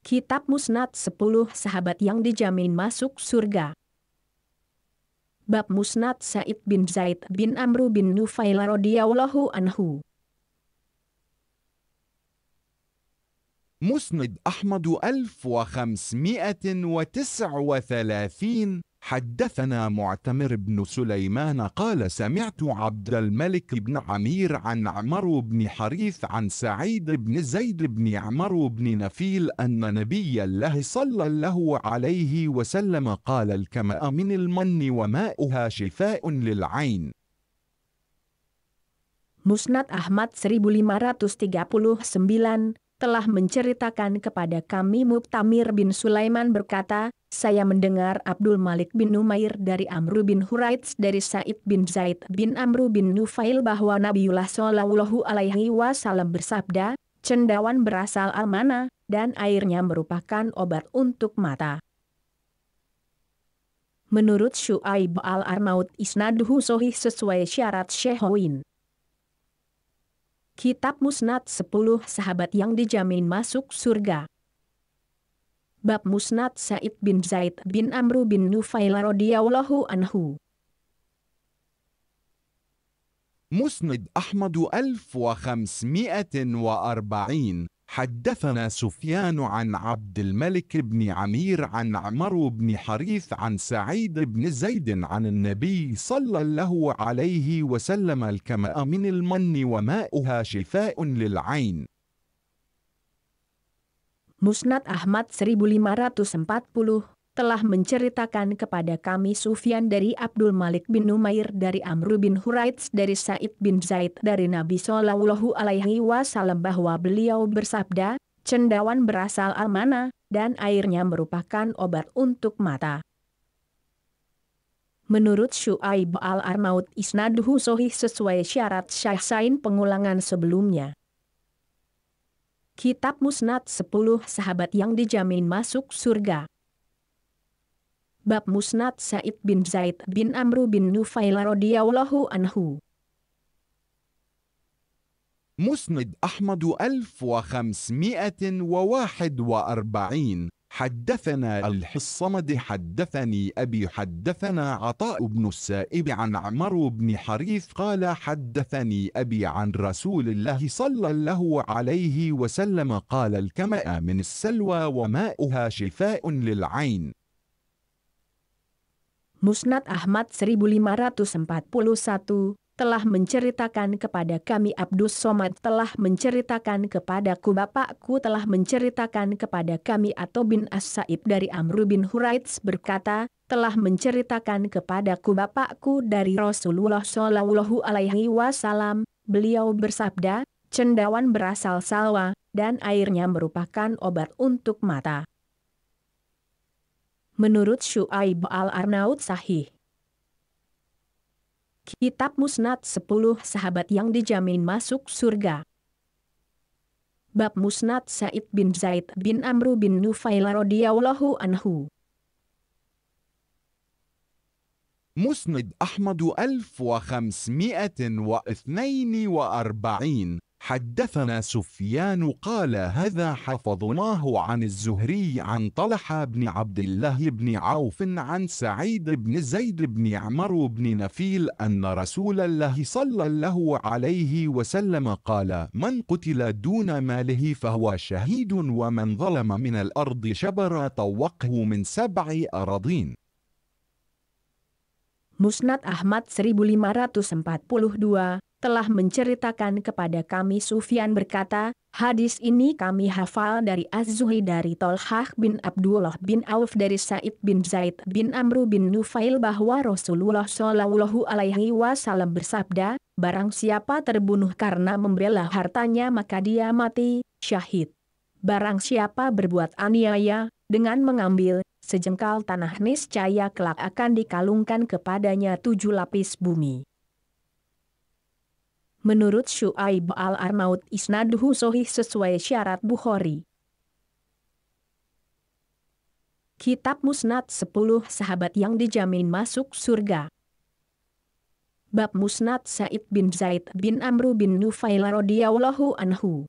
Kitab Musnad 10 Sahabat yang dijamin masuk surga. Bab Musnad Sa'id bin Zaid bin Amru bin Nufail radhiyallahu anhu. مسند أحمد 1539 حدثنا معتمر بن سليمان قال سمعت عبد الملك بن عمير عن عمرو بن حريث عن سعيد بن زيد بن عمرو بن نفيل أن نبي الله صلى الله عليه وسلم قال الكمأ من المن وماؤها شفاء للعين. Musnad Ahmad 1539 telah menceritakan kepada kami Mu'tamir bin Sulaiman berkata, saya mendengar Abdul Malik bin Numair dari Amru bin Huraits dari Sa'id bin Zaid bin Amru bin Nufail bahwa Nabiullah Shallallahu Alaihi Wasallam bersabda, cendawan berasal al-mana, dan airnya merupakan obat untuk mata. Menurut Syu'aib al-Arnaud isnaduhu sahih sesuai syarat Syekhain. Kitab Musnad 10 Sahabat yang dijamin masuk surga. Bab Musnad Sa'id bin Zaid bin Amru bin Nufail radhiyallahu anhu. مسند أحمد 1540 حدثنا سفيان عن عبد الملك بن عمير عن عمرو بن حريث عن سعيد بن زيد عن النبي صلى الله عليه وسلم الكمأ من المن وماؤها شفاء للعين. Musnad Ahmad 1540 telah menceritakan kepada kami Sufyan dari Abdul Malik bin Numair dari Amru bin Huraits dari Sa'id bin Zaid dari Nabi Shallallahu Alaihi Wasallam bahwa beliau bersabda, cendawan berasal al-mana, dan airnya merupakan obat untuk mata. Menurut Syu'aib al-Arnaud isnaduhu sahih sesuai syarat Syekhain pengulangan sebelumnya. Kitab Musnad 10 Sahabat yang dijamin masuk surga. Bab Musnad Sa'id bin Zaid bin Amru bin Nufail radhiyallahu anhu. مسند أحمد 1541 حدثنا الحصمد حدثني أبي حدثنا عطاء بن السائب عن عمرو بن حريث قال حدثني أبي عن رسول الله صلى الله عليه وسلم قال الكمأ من السلوى وماؤها شفاء للعين. Musnad Ahmad 1541 telah menceritakan kepada kami Abdus Somad telah menceritakan kepadaku bapakku telah menceritakan kepada kami Atha bin As-Sa'ib dari Amru bin Huraits berkata, telah menceritakan kepadaku bapakku dari Rasulullah Shallallahu Alaihi Wasallam, beliau bersabda, cendawan berasal salwa, dan airnya merupakan obat untuk mata. Menurut Syu'aib al-Arnaud sahih. Kitab Musnad 10 Sahabat yang dijamin masuk surga. Bab Musnad Sa'id bin Zaid bin Amru bin Nufail radhiyallahu anhu. مسند أحمد 1542 حدثنا سفيان قال هذا حفظناه عن الزهري عن طلحة بن عبد الله بن عوف عن سعيد بن زيد بن عمرو بن نفيل أن رسول الله صلى الله عليه وسلم قال من قتل دون ماله فهو شهيد ومن ظلم من الأرض شبر طوقه من 7 أراضين. Musnad Ahmad 1542 telah menceritakan kepada kami Sufyan berkata, hadis ini kami hafal dari Az-Zuhri dari Thalhah bin Abdullah bin Auf dari Sa'id bin Zaid bin Amru bin Nufail bahwa Rasulullah Shallallahu Alaihi Wasallam bersabda, barang siapa terbunuh karena membela hartanya maka dia mati, syahid. Barang siapa berbuat aniaya, dengan mengambil sejengkal tanah niscaya kelak akan dikalungkan kepadanya 7 lapis bumi. Menurut Syu'aib al-Arnaud isnaduhu sahih sesuai syarat Bukhari. Kitab Musnad 10 Sahabat yang dijamin masuk surga. Bab Musnad Sa'id bin Zaid bin Amru bin Nufail radhiyallahu anhu.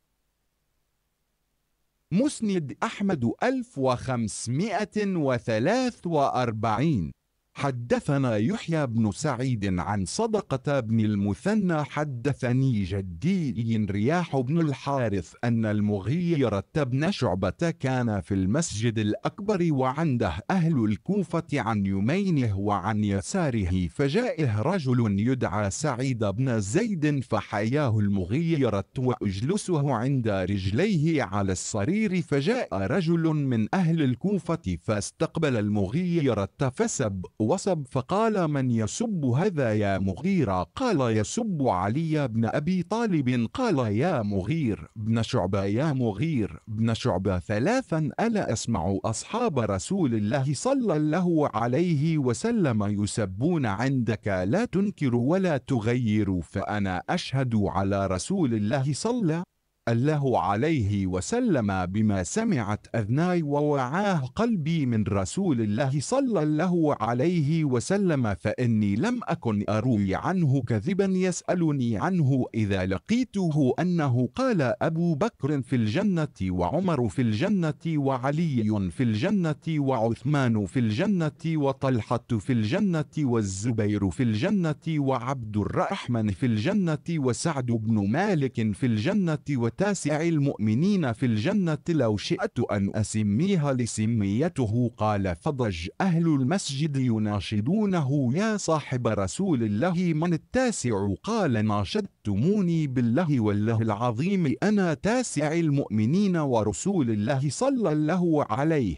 مسند أحمد 1543. حدثنا يحيى بن سعيد عن صدقة بن المثنى حدثني جدي رياح بن الحارث أن المغيرة بن شعبة كان في المسجد الأكبر وعنده أهل الكوفة عن يمينه وعن يساره، فجاءه رجل يدعى سعيد بن زيد فحياه المغيرة وأجلسه عند رجليه على الصرير، فجاء رجل من أهل الكوفة فاستقبل المغيرة فسب وصب، فقال: من يسب هذا يا مغيرة؟ قال: يسب علي بن أبي طالب. قال: يا مغير بن شعبة، يا مغير بن شعبة ثلاثا: ألا أسمع أصحاب رسول الله صلى الله عليه وسلم يسبون عندك لا تنكر ولا تغير، فأنا أشهد على رسول الله صلى الله عليه وسلم بما سمعت أذناي ووعاه قلبي من رسول الله صلى الله عليه وسلم، فإني لم أكن أروي عنه كذبا يسألني عنه إذا لقيته أنه قال: أبو بكر في الجنة، وعمر في الجنة، وعلي في الجنة، وعثمان في الجنة، وطلحة في الجنة، والزبير في الجنة، وعبد الرحمن في الجنة، وسعد بن مالك في الجنة، تاسع المؤمنين في الجنة. لو شئت أن أسميها لسميته. قال: فضج أهل المسجد يناشدونه: يا صاحب رسول الله من التاسع؟ قال: ناشدتموني بالله والله العظيم أنا تاسع المؤمنين ورسول الله صلى الله عليه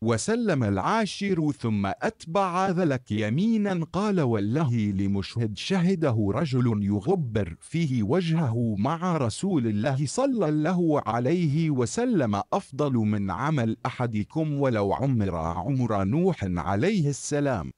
وسلم العاشر. ثم أتبع ذلك يمينا. قال: والله لمشهد شهده رجل يغبر فيه وجهه مع رسول الله صلى الله عليه وسلم أفضل من عمل أحدكم ولو عمر نوح عليه السلام.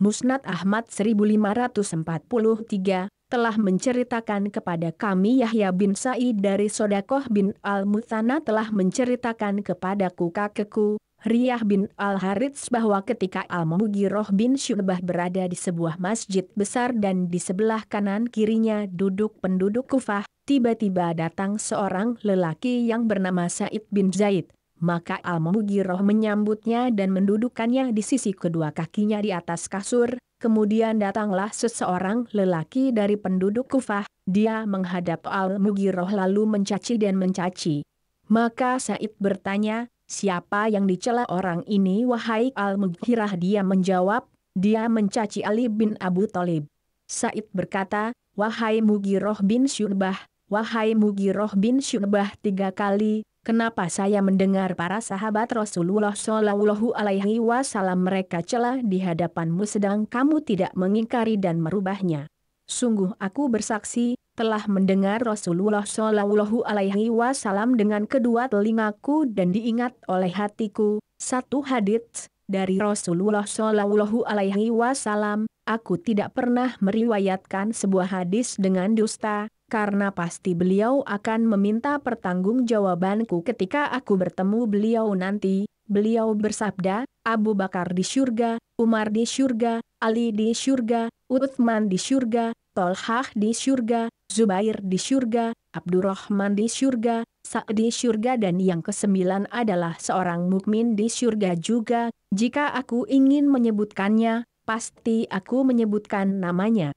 Musnad Ahmad 1543 telah menceritakan kepada kami Yahya bin Sa'id dari Sodakoh bin Al-Muthana telah menceritakan kepadaku kakekku Riyah bin Al-Harits bahwa ketika Al-Mughirah bin Syu'bah berada di sebuah masjid besar dan di sebelah kanan kirinya duduk penduduk Kufah, tiba-tiba datang seorang lelaki yang bernama Sa'id bin Zaid. Maka Al-Mughirah menyambutnya dan mendudukkannya di sisi kedua kakinya di atas kasur. Kemudian datanglah seseorang lelaki dari penduduk Kufah. Dia menghadap Al-Mughirah lalu mencaci dan mencaci. Maka Sa'id bertanya, siapa yang dicela orang ini wahai Al-Mughirah? Dia menjawab, dia mencaci Ali bin Abu Thalib. Sa'id berkata, wahai Mughirah bin Syu'bah, wahai Mughirah bin Syu'bah 3 kali. Kenapa saya mendengar para sahabat Rasulullah Shallallahu Alaihi Wasallam mereka cela di hadapanmu sedang kamu tidak mengingkari dan merubahnya? Sungguh aku bersaksi telah mendengar Rasulullah Shallallahu Alaihi Wasallam dengan kedua telingaku dan diingat oleh hatiku. Satu hadits dari Rasulullah Shallallahu Alaihi Wasallam. Aku tidak pernah meriwayatkan sebuah hadis dengan dusta. Karena pasti beliau akan meminta pertanggungjawabanku ketika aku bertemu beliau nanti. Beliau bersabda, Abu Bakar di syurga, Umar di syurga, Ali di syurga, Utsman di syurga, Tolhah di syurga, Zubair di syurga, Abdurrahman di syurga, Sa'd di syurga, dan yang ke-9 adalah seorang mukmin di syurga juga. Jika aku ingin menyebutkannya, pasti aku menyebutkan namanya.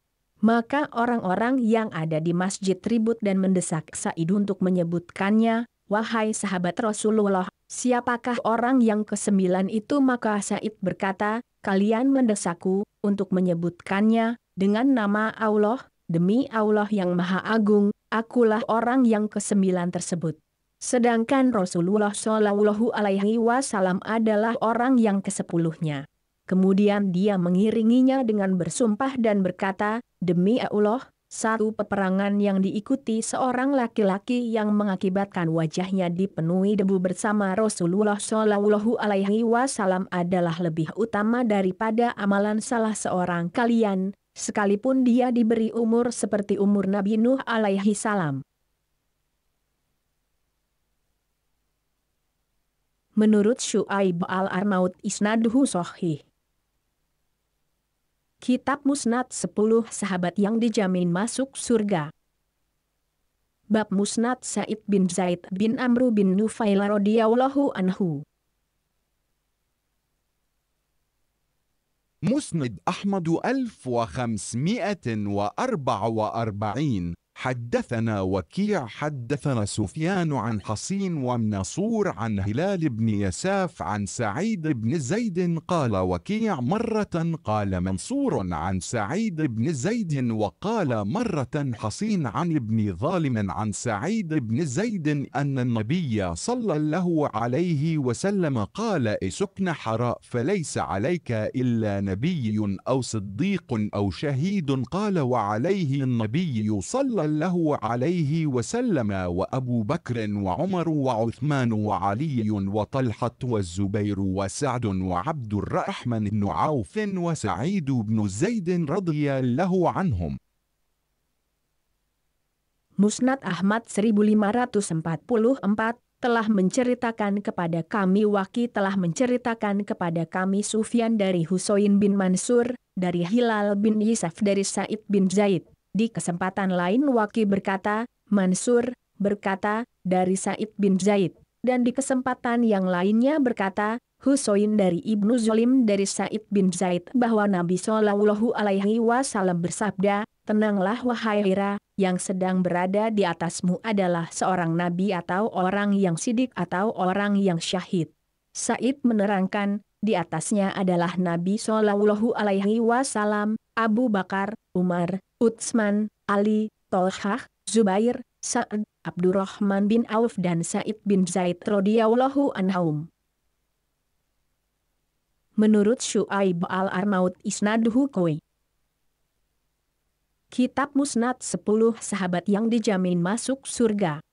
Maka orang-orang yang ada di masjid ribut dan mendesak Sa'id untuk menyebutkannya. Wahai sahabat Rasulullah, siapakah orang yang ke-9 itu? Maka Sa'id berkata, kalian mendesakku untuk menyebutkannya dengan nama Allah. Demi Allah yang Maha Agung, akulah orang yang ke-9 tersebut. Sedangkan Rasulullah Shallallahu Alaihi Wasallam adalah orang yang ke-10-nya. Kemudian dia mengiringinya dengan bersumpah dan berkata, demi Allah, satu peperangan yang diikuti seorang laki-laki yang mengakibatkan wajahnya dipenuhi debu bersama Rasulullah Shallallahu Alaihi Wasallam adalah lebih utama daripada amalan salah seorang kalian, sekalipun dia diberi umur seperti umur Nabi Nuh alaihi salam. Menurut Syu'aib al-Arnaud isnaduhu shahih. Kitab Musnad 10 Sahabat yang dijamin masuk surga. Bab Musnad Sa'id bin Zaid bin Amru bin Nufail radhiyallahu anhu. مسند أحمد 1544. حدثنا وكيع حدثنا سفيان عن حصين ومنصور عن هلال بن يساف عن سعيد بن زيد قال وكيع مرة قال منصور عن سعيد بن زيد وقال مرة حصين عن ابن ظالم عن سعيد بن زيد أن النبي صلى الله عليه وسلم قال اسكن حراء فليس عليك إلا نبي أو صديق أو شهيد قال وعليه النبي صلى الله عليه وسلم وأبو بكر وعمر وعثمان وعلي وطلحة والزبير وسعد وعبد الرحمن بن عوف وسعيد بن زيد رضي الله عنهم. Musnad Ahmad 1544 telah menceritakan kepada kami Waki telah menceritakan kepada kami Sufyan dari Husain bin Mansur, dari Hilal bin Yisaf dari Sa'id bin Zaid. Di kesempatan lain Waki berkata, Mansur berkata, dari Sa'id bin Zaid. Dan di kesempatan yang lainnya berkata, Husain dari Ibnu Zolim dari Sa'id bin Zaid bahwa Nabi Shallallahu Alaihi Wasallam bersabda, tenanglah wahai Hira, yang sedang berada di atasmu adalah seorang nabi atau orang yang sidik atau orang yang syahid. Sa'id menerangkan, di atasnya adalah Nabi Shallallahu Alaihi Wasallam, Abu Bakar, Umar, Utsman, Ali, Tolhah, Zubair, Sa'ad, Abdurrahman bin Auf dan Sa'id bin Zaid radhiyallahu anhum. Menurut Syu'aib al-Arnaud isnaduhu koi. Kitab Musnad 10 sahabat yang dijamin masuk surga.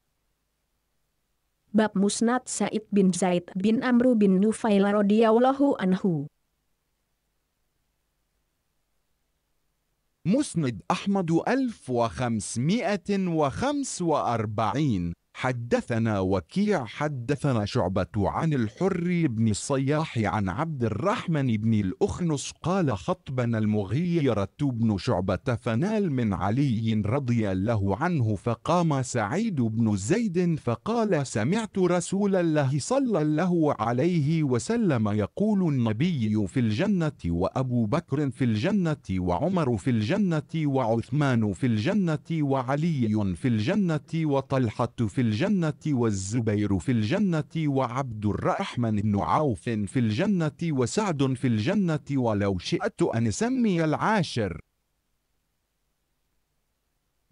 Bab Musnad Sa'id bin Zaid bin Amru bin Nufail radhiyallahu anhu. مسند أحمد 1545. حدثنا وكيع حدثنا شعبة عن الحر بن الصياح عن عبد الرحمن بن الأخنس قال خطبنا المغيرة بن شعبة فنال من علي رضي الله عنه فقام سعيد بن زيد فقال سمعت رسول الله صلى الله عليه وسلم يقول النبي في الجنة وأبو بكر في الجنة وعمر في الجنة وعثمان في الجنة وعلي في الجنة وطلحة في الجنة والزبير في الجنة وعبد الرحمن بن عوف في الجنة وسعد في الجنة ولو شئت أن أسمي العاشر.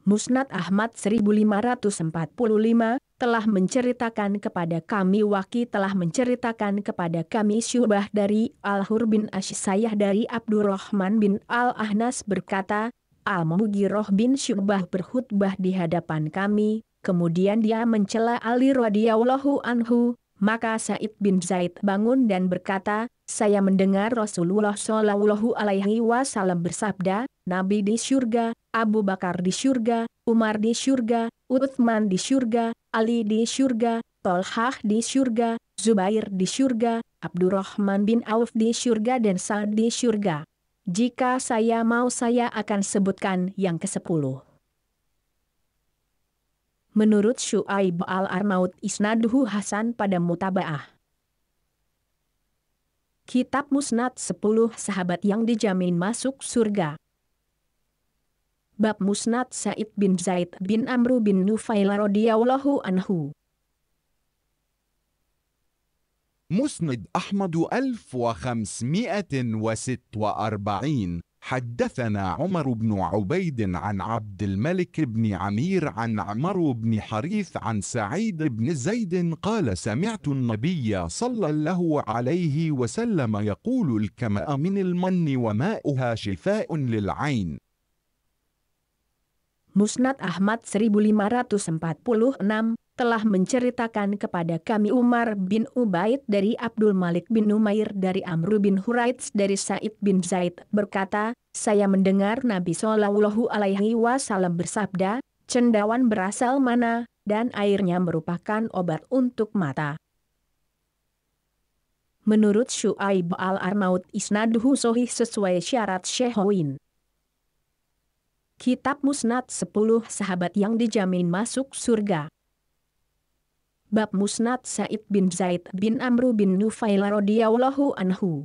Musnad Ahmad 1545 telah menceritakan kepada kami Waki telah menceritakan kepada kami Syubah dari Al-Hur bin Asy'sayyah dari Abdurrahman bin Al-Ahnas berkata, Al-Mughirah bin Syubah berkhutbah di hadapan kami. Kemudian dia mencela Ali radhiyallahu anhu, maka Sa'id bin Zaid bangun dan berkata, saya mendengar Rasulullah Shallallahu Alaihi Wasallam bersabda, Nabi di syurga, Abu Bakar di syurga, Umar di syurga, Utsman di syurga, Ali di syurga, Tolhah di syurga, Zubair di syurga, Abdurrahman bin Auf di syurga dan Sa'ad di syurga. Jika saya mau saya akan sebutkan yang ke-10. Menurut Syu'aib al-Arnaud isnaduhu Hasan pada mutaba'ah. Kitab Musnad 10 sahabat yang dijamin masuk surga. Bab Musnad Sa'id bin Zaid bin Amru bin Nufail radhiyallahu anhu. مسند أحمد 1546. حدثنا عمر بن عبيد عن عبد الملك بن عمير عن عمرو بن حريث عن سعيد بن زيد قال سمعت النبي صلى الله عليه وسلم يقول الكمأ من المن وماؤها شفاء للعين. Musnad Ahmad 1546 telah menceritakan kepada kami Umar bin Ubaid dari Abdul Malik bin Umair dari Amr bin Huraits dari Sa'id bin Zaid berkata, saya mendengar Nabi Shallallahu Alaihi Wasallam bersabda, cendawan berasal mana, dan airnya merupakan obat untuk mata. Menurut Syu'aib al-Arnaud isnaduhu sahih sesuai syarat Syekhoin. Kitab Musnad 10 Sahabat yang dijamin masuk surga. Bab Musnad Sa'id bin Zaid bin Amru bin Nufail radhiyallahu anhu.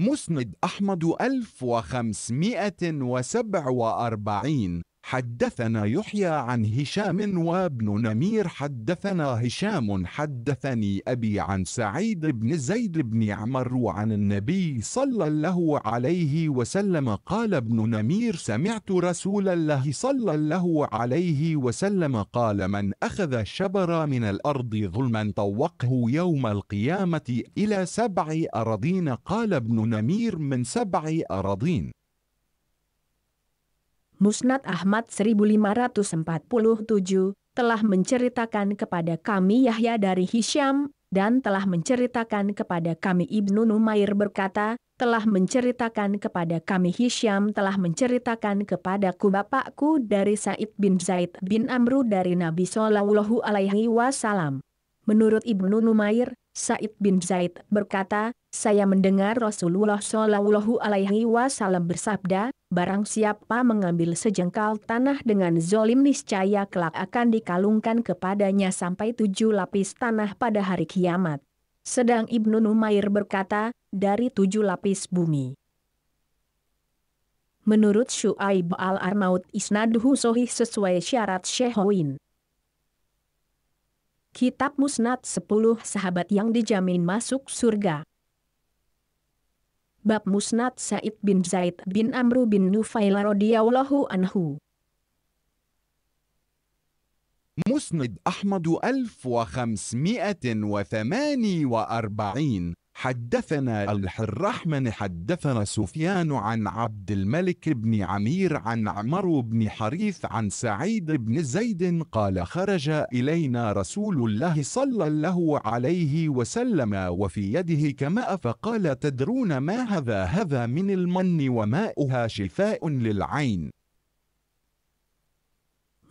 مسند أحمد 1547. حدثنا يحيى عن هشام وابن نمير حدثنا هشام حدثني أبي عن سعيد بن زيد بن عمرو عن النبي صلى الله عليه وسلم قال ابن نمير سمعت رسول الله صلى الله عليه وسلم قال من أخذ شبرا من الأرض ظلما طوقه يوم القيامة إلى 7 أراضين قال ابن نمير من 7 أراضين. Musnad Ahmad 1547 telah menceritakan kepada kami Yahya dari Hisham, dan telah menceritakan kepada kami Ibnu Numair berkata, telah menceritakan kepada kami Hisham telah menceritakan kepadaku bapakku dari Sa'id bin Zaid bin Amru dari Nabi Shallallahu Alaihi Wasallam. Menurut Ibnu Numair, Sa'id bin Zaid berkata, saya mendengar Rasulullah Shallallahu Alaihi Wasallam bersabda, barang siapa mengambil sejengkal tanah dengan zolim niscaya kelak akan dikalungkan kepadanya sampai 7 lapis tanah pada hari kiamat. Sedang Ibnu Numair berkata, dari 7 lapis bumi. Menurut Syu'aib al-Arnaud isnaduhu sahih sesuai syarat Syekhain. Kitab Musnad 10 Sahabat yang dijamin masuk surga. Bab Musnad Sa'id bin Zaid bin Amru bin Nufail radhiyallahu anhu. مسند أحمد 1548. حدثنا الرحمن حدثنا سفيان عن عبد الملك بن عمير عن عمرو بن حريث عن سعيد بن زيد قال خرج إلينا رسول الله صلى الله عليه وسلم وفي يده كماء فقال تدرون ما هذا من المن وماؤها شفاء للعين.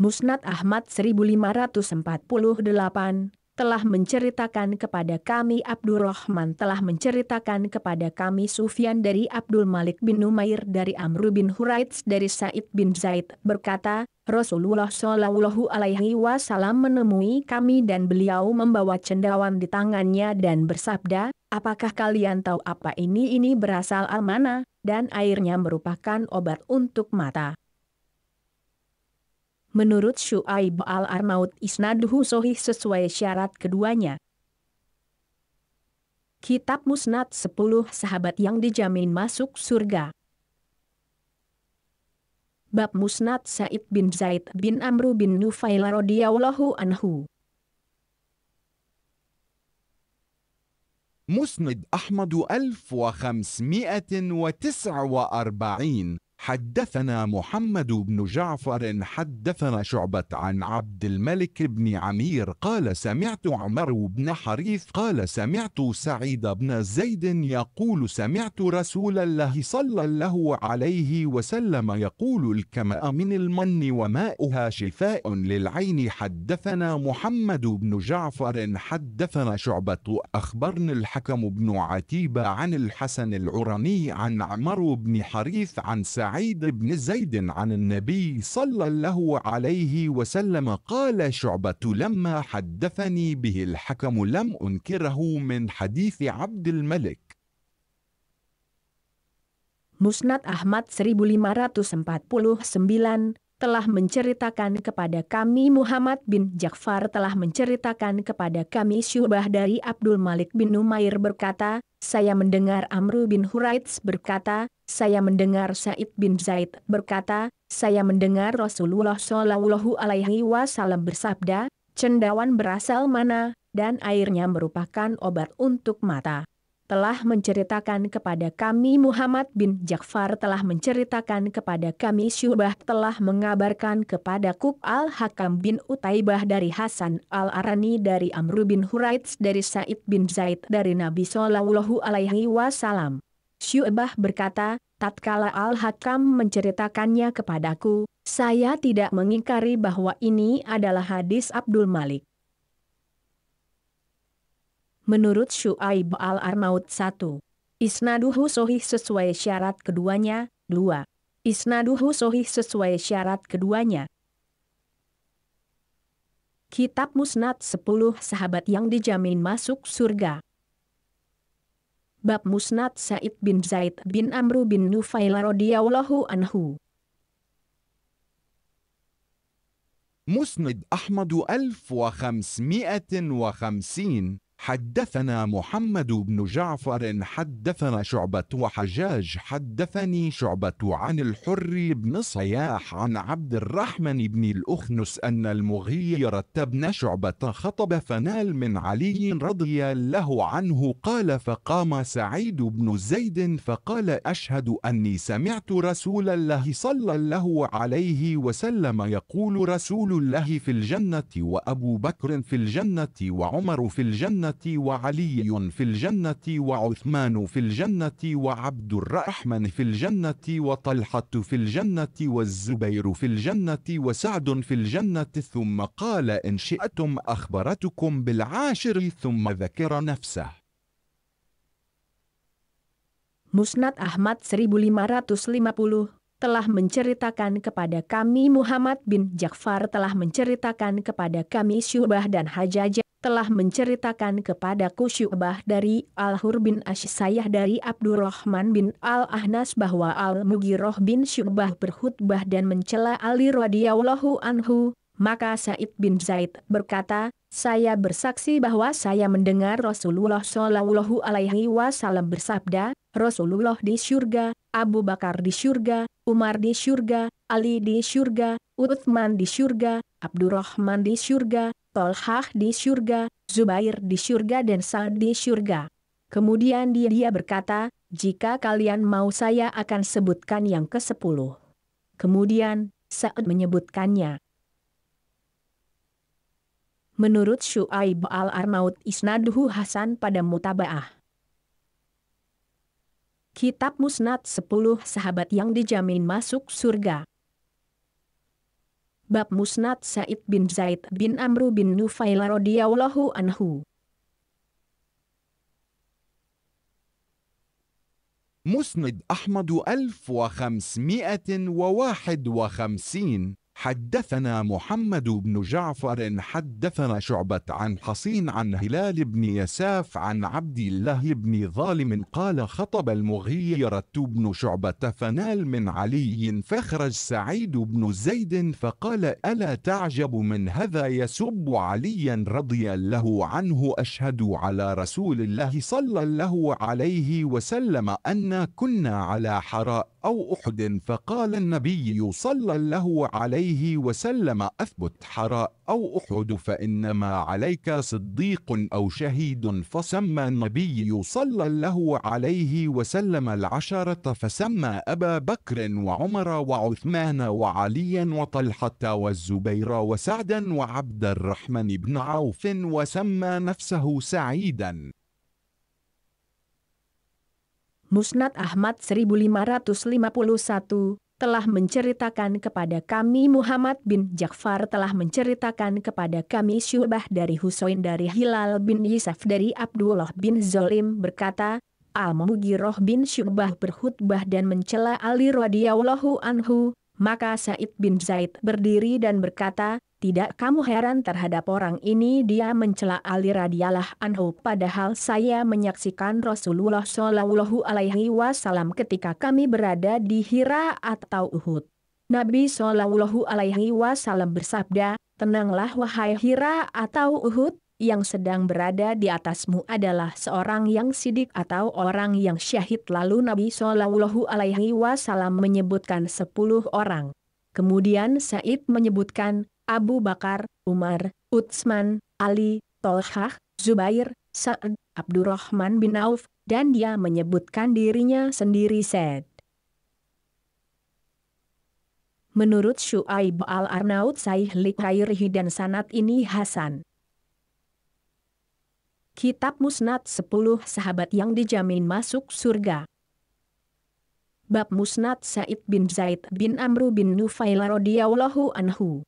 Musnad Ahmad 1548 telah menceritakan kepada kami Abdurrahman telah menceritakan kepada kami Sufyan dari Abdul Malik bin Numair dari Amr bin Huraits dari Sa'id bin Zaid berkata, Rasulullah Shallallahu Alaihi Wasallam menemui kami dan beliau membawa cendawan di tangannya dan bersabda, apakah kalian tahu apa ini berasal al-mana, dan airnya merupakan obat untuk mata. Menurut Syu'aib al-Arnaud isnaduhu sahih sesuai syarat keduanya. Kitab Musnad 10 Sahabat yang dijamin masuk surga. Bab Musnad Sa'id bin Zaid bin Amru bin Nufail radhiyallahu anhu. مسند أحمد 1549. حدثنا محمد بن جعفر حدثنا شعبة عن عبد الملك بن عمير قال سمعت عمر بن حريث قال سمعت سعيد بن زيد يقول سمعت رسول الله صلى الله عليه وسلم يقول الكماء من المن وماؤها شفاء للعين. حدثنا محمد بن جعفر حدثنا شعبة أخبرني الحكم بن عتيبة عن الحسن العرني عن عمر بن حريث عن سعيد بن زيد عن النبي صلى الله عليه وسلم قال شعبة لما حدثني به الحكم لم أنكره من حديث عبد الملك. Musnad Ahmad 1549 telah menceritakan kepada kami Muhammad bin Ja'far telah menceritakan kepada kami Syu'bah dari Abdul Malik bin Numair berkata, saya mendengar Amr bin Huraits berkata, saya mendengar Sa'id bin Zaid berkata, saya mendengar Rasulullah Shallallahu Alaihi Wasallam bersabda, cendawan berasal mana, dan airnya merupakan obat untuk mata. Telah menceritakan kepada kami Muhammad bin Ja'far telah menceritakan kepada kami Syu'bah telah mengabarkan kepadaku Al-Hakam bin Utaibah dari Hasan Al-Arani dari Amr bin Huraits dari Sa'id bin Zaid dari Nabi Shallallahu Alaihi Wasallam. Syu'bah berkata, tatkala Al-Hakam menceritakannya kepadaku, saya tidak mengingkari bahwa ini adalah hadis Abdul Malik. Menurut Syu'aib al-Arnaud 1. Isnaduhu sahih sesuai syarat keduanya. 2. Isnaduhu sahih sesuai syarat keduanya. Kitab Musnad 10 sahabat yang dijamin masuk surga. Bab Musnad Sa'id bin Zaid bin Amru bin Nufail radhiyallahu anhu. مسند أحمد 1550. حدثنا محمد بن جعفر حدثنا شعبة وحجاج حدثني شعبة عن الحر بن صياح عن عبد الرحمن بن الأخنس أن المغيرة بن شعبة خطب فنال من علي رضي الله عنه قال فقام سعيد بن زيد فقال أشهد أني سمعت رسول الله صلى الله عليه وسلم يقول رسول الله في الجنة وأبو بكر في الجنة وعمر في الجنة وعلي في الجنة وعثمان في الجنة وعبد الرحمن في الجنة وطلحة في الجنة والزبير في الجنة وسعد في الجنة ثم قال إن شئتم أخبرتكم بالعاشر ثم ذكر نفسه. Musnad Ahmad 1550 telah menceritakan kepada kami Muhammad bin Ja'far telah menceritakan kepada kami Syu'bah dan Hajjaj telah menceritakan kepadaku Syu'bah dari Al-Hur bin Asy'sayyah dari Abdurrahman bin Al-Ahnas bahwa Al-Mughirah bin Syu'bah berkhutbah dan mencela Ali radhiyallahu anhu. Maka Sa'id bin Zaid berkata, saya bersaksi bahwa saya mendengar Rasulullah Shallallahu Alaihi Wasallam bersabda, Rasulullah di syurga, Abu Bakar di syurga, Umar di syurga, Ali di syurga, Utsman di syurga, Abdurrahman di syurga, Tolhah di syurga, Zubair di syurga dan Sa'ad di syurga. Kemudian dia berkata, jika kalian mau saya akan sebutkan yang ke-10. Kemudian Sa'ad menyebutkannya. Menurut Syu'aib al-Arnaud isnaduhu Hasan pada mutaba'ah. Kitab Musnad 10 sahabat yang dijamin masuk surga. Bab Musnad Sa'id bin Zaid bin Amru bin Nufail radhiyallahu anhu. مسند أحمد 1551. حدثنا محمد بن جعفر حدثنا شعبة عن حصين عن هلال بن يساف عن عبد الله بن ظالم قال خطب المغيرة بن شعبة فنال من علي فخرج سعيد بن زيد فقال ألا تعجب من هذا يسب عليا رضي الله عنه أشهد على رسول الله صلى الله عليه وسلم أن كنا على حراء أو أحد فقال النبي صلى الله عليه وسلم أثبت حراء أو أحد فإنما عليك صديق أو شهيد فسمى النبي صلى الله عليه وسلم العشرة فسمى أبا بكر وعمر وعثمان وعليا وطلحة والزبير وسعدا وعبد الرحمن بن عوف وسمى نفسه سعيدا. Musnad Ahmad 1551 telah menceritakan kepada kami Muhammad bin Ja'far telah menceritakan kepada kami Syu'bah dari Husain dari Hilal bin Yisaf dari Abdullah bin Zolim berkata, Al-Mughirah bin Syu'bah berkhutbah dan mencela Ali radhiyallahu anhu. Maka Sa'id bin Zaid berdiri dan berkata, tidak kamu heran terhadap orang ini, dia mencela Ali radhiyallahu anhu padahal saya menyaksikan Rasulullah Shallallahu Alaihi Wasallam ketika kami berada di Hira atau Uhud. Nabi Shallallahu Alaihi Wasallam bersabda, tenanglah wahai Hira atau Uhud, yang sedang berada di atasmu adalah seorang yang sidik atau orang yang syahid. Lalu Nabi Shallallahu Alaihi Wasallam menyebutkan 10 orang. Kemudian Sa'id menyebutkan Abu Bakar, Umar, Utsman, Ali, Tolhah, Zubair, Sa'ad, Abdurrahman bin Auf, dan dia menyebutkan dirinya sendiri Said. Menurut Syu'aib al-Arnaud Sahih li ghairihi dan sanad ini Hasan. Kitab Musnad 10 sahabat yang dijamin masuk surga. Bab Musnad Sa'id bin Zaid bin Amru bin Nufail radhiyallahu anhu.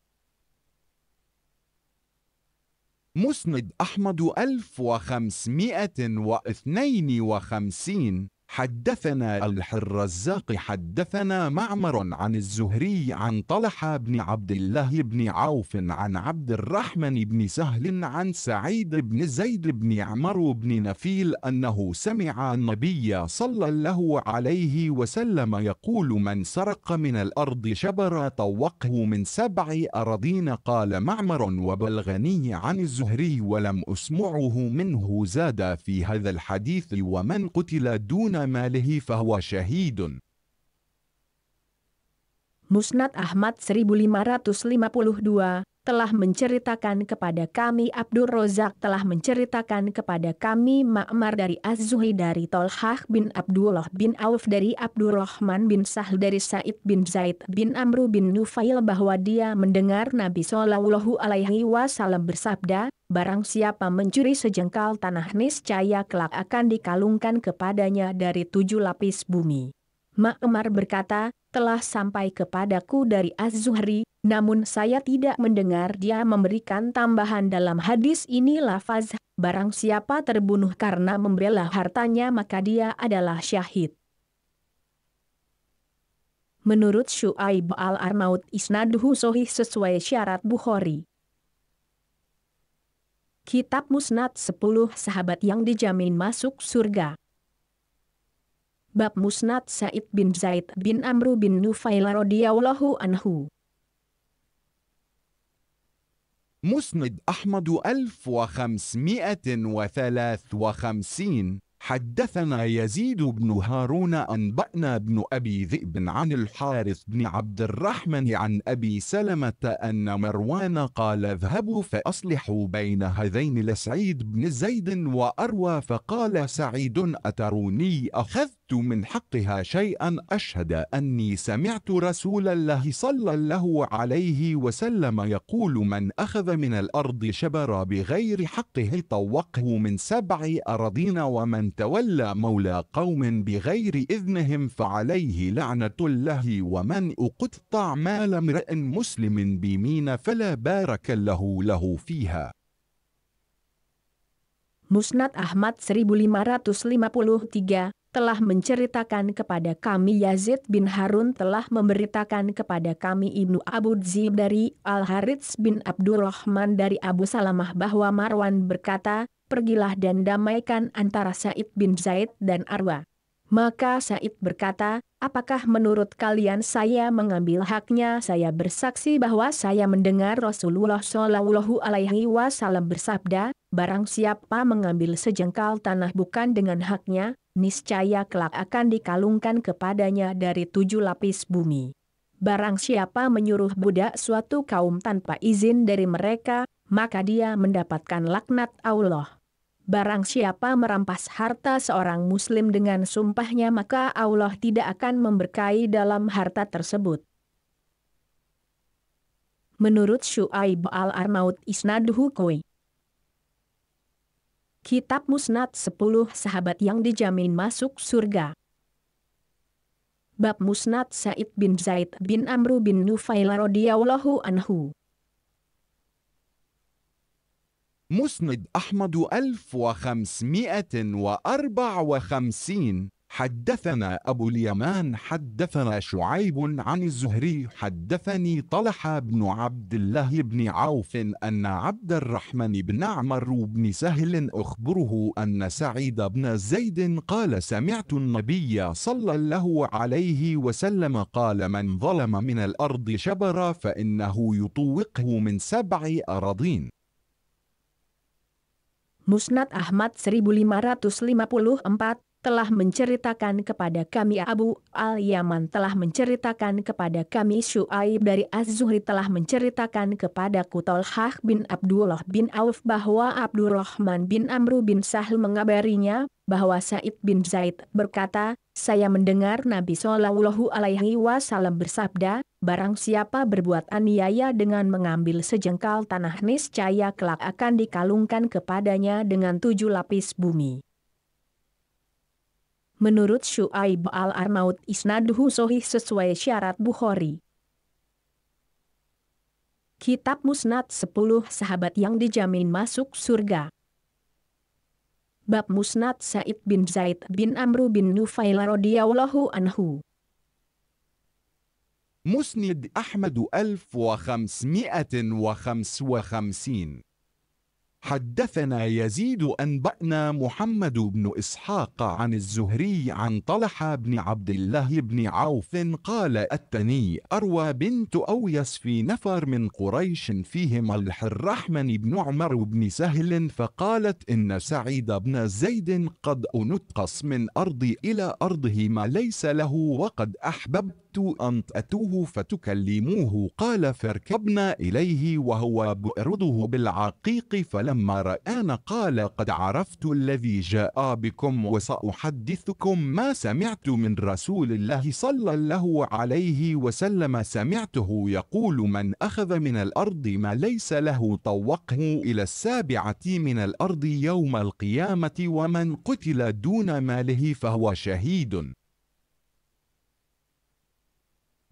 مسند أحمد 1552. حدثنا الرزاق حدثنا معمر عن الزهري عن طلحة بن عبد الله بن عوف عن عبد الرحمن بن سهل عن سعيد بن زيد بن عمرو بن نفيل أنه سمع النبي صلى الله عليه وسلم يقول: من سرق من الأرض شبرا طوقه من 7 أراضين. قال معمر: وبلغني عن الزهري ولم أسمعه منه زاد في هذا الحديث: ومن قتل دون ماله فهو شهيد. Musnad Ahmad 1552 telah menceritakan kepada kami Abdur Rozak telah menceritakan kepada kami Ma'mar dari Az-Zuhri dari Tolhah bin Abdullah bin Auf dari Abdurrahman bin Sahl dari Sa'id bin Zaid bin Amru bin Nufail bahwa dia mendengar Nabi Shallallahu Alaihi Wasallam bersabda, barang siapa mencuri sejengkal tanah niscaya kelak akan dikalungkan kepadanya dari 7 lapis bumi. Ma'mar berkata, telah sampai kepadaku dari Az-Zuhri, namun saya tidak mendengar dia memberikan tambahan dalam hadis ini lafaz, barang siapa terbunuh karena membela hartanya maka dia adalah syahid. Menurut Syu'aib al-Arnaud isnaduhu sahih sesuai syarat Bukhari. Kitab Musnad 10 sahabat yang dijamin masuk surga. Bab Musnad Sa'id bin Zaid bin Amru bin Nufail radhiyallahu anhu. مسند أحمد 1553 حدثنا يزيد بن هارون أنبأنا بن أبي ذئب عن الحارث بن عبد الرحمن عن أبي سلمة أن مروان قال: اذهبوا فأصلحوا بين هذين لسعيد بن زيد وأروى. فقال سعيد: أتروني أخذت من حقها شيئا أشهد أني سمعت رسول الله صلى الله عليه وسلم يقول: من أخذ من الأرض شبرا بغير حقه طوقه من 7 أراضين، ومن تولى مولى قوم بغير إذنهم فعليه لعنة الله، ومن أقطع مال امرئ مسلم بيمين فلا بارك له فيها. Musnad Ahmad 1553 telah menceritakan kepada kami Yazid bin Harun telah memberitakan kepada kami Ibnu Abu Dzib dari Al-Harits bin Abdurrahman dari Abu Salamah bahwa Marwan berkata, pergilah dan damaikan antara Sa'id bin Zaid dan Arwa. Maka Sa'id berkata, apakah menurut kalian saya mengambil haknya? Saya bersaksi bahwa saya mendengar Rasulullah Shallallahu Alaihi Wasallam bersabda, barang siapa mengambil sejengkal tanah bukan dengan haknya, niscaya kelak akan dikalungkan kepadanya dari 7 lapis bumi. Barang siapa menyuruh budak suatu kaum tanpa izin dari mereka, maka dia mendapatkan laknat Allah. Barang siapa merampas harta seorang muslim dengan sumpahnya maka Allah tidak akan memberkahi dalam harta tersebut. Menurut Syu'aib al-Arnaud isnaduhu qawiyy. Kitab Musnad 10 sahabat yang dijamin masuk surga. Bab Musnad Sa'id bin Zaid bin Amru bin Nufail radhiyallahu anhu. مسند أحمد 1554 حدثنا أبو اليمان حدثنا شعيب عن الزهري حدثني طلحة بن عبد الله بن عوف أن عبد الرحمن بن عمرو بن سهل أخبره أن سعيد بن زيد قال: سمعت النبي صلى الله عليه وسلم قال: من ظلم من الأرض شبرا فإنه يطوقه من 7 أراضين. Musnad Ahmad 1554 telah menceritakan kepada kami Abu al-Yaman telah menceritakan kepada kami Syu'aib dari Az-Zuhri telah menceritakan kepadaku Tolhah bin Abdullah bin Auf bahwa Abdurrahman bin Amru bin Sahl mengabarinya bahwa Sa'id bin Zaid berkata, saya mendengar Nabi Shallallahu Alaihi Wasallam bersabda, barang siapa berbuat aniaya dengan mengambil sejengkal tanah niscaya kelak akan dikalungkan kepadanya dengan 7 lapis bumi. Menurut Syu'aib al-Arnaud isnaduhu sahih sesuai syarat Bukhari. Kitab Musnad 10 sahabat yang dijamin masuk surga. Bab Musnad Sa'id bin Zaid bin Amru bin Nufail radhiyallahu anhu. مسند أحمد 1555. حدثنا يزيد أنبأنا محمد بن إسحاق عن الزهري عن طلحة بن عبد الله بن عوف قال: أتني أروى بنت أويس في نفر من قريش فيهم الرحمن بن عمر بن سهل، فقالت: إن سعيد بن زيد قد أنتقص من أرضي إلى أرضه ما ليس له، وقد أحببت أن تأتوه فتكلموه. قال: فاركبنا إليه وهو بئرده بالعقيق، فلما رآنا قال: قد عرفت الذي جاء بكم، وسأحدثكم ما سمعت من رسول الله صلى الله عليه وسلم. سمعته يقول: من أخذ من الأرض ما ليس له طوقه إلى السابعة من الأرض يوم القيامة، ومن قتل دون ماله فهو شهيد.